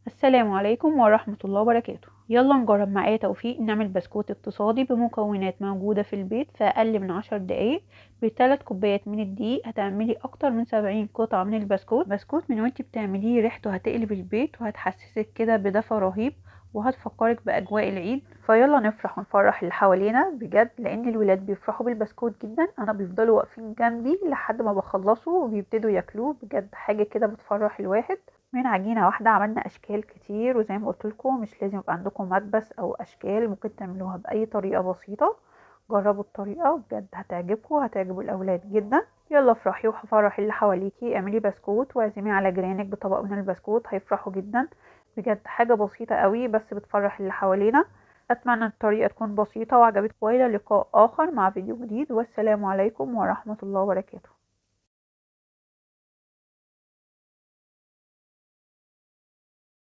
السلام عليكم ورحمة الله وبركاته. يلا نجرب معايا توفيق نعمل بسكوت اقتصادي بمكونات موجودة في البيت في أقل من 10 دقايق. ب3 كوبايات من الدقيق هتعملي أكتر من 70 قطعة من بسكوت من وانتي بتعمليه ريحته هتقلب البيت وهتحسسك كده بدفى رهيب، وهتفكرك بأجواء العيد. فيلا نفرح ونفرح اللي حوالينا بجد، لأن الولاد بيفرحوا بالبسكوت جدا. أنا بيفضلوا واقفين جنبي لحد ما بخلصه وبيبتدوا ياكلوه، بجد حاجة كده بتفرح الواحد. من عجينة واحدة عملنا أشكال كتير، وزي ما قلت لكم مش لازم يبقى عندكم مكبس أو أشكال، ممكن تعملوها بأي طريقة بسيطة. جربوا الطريقة بجد هتعجبكم وهتعجب الأولاد جدا. يلا افرحي وفرحي اللي حواليكي، اعملي بسكوت واعزمي على جيرانك بطبق من البسكوت، هيفرحوا جدا. بجد حاجة بسيطة قوي بس بتفرح اللي حوالينا. أتمنى الطريقة تكون بسيطة وعجبتكم. إلى لقاء آخر مع فيديو جديد، والسلام عليكم ورحمة الله وبركاته.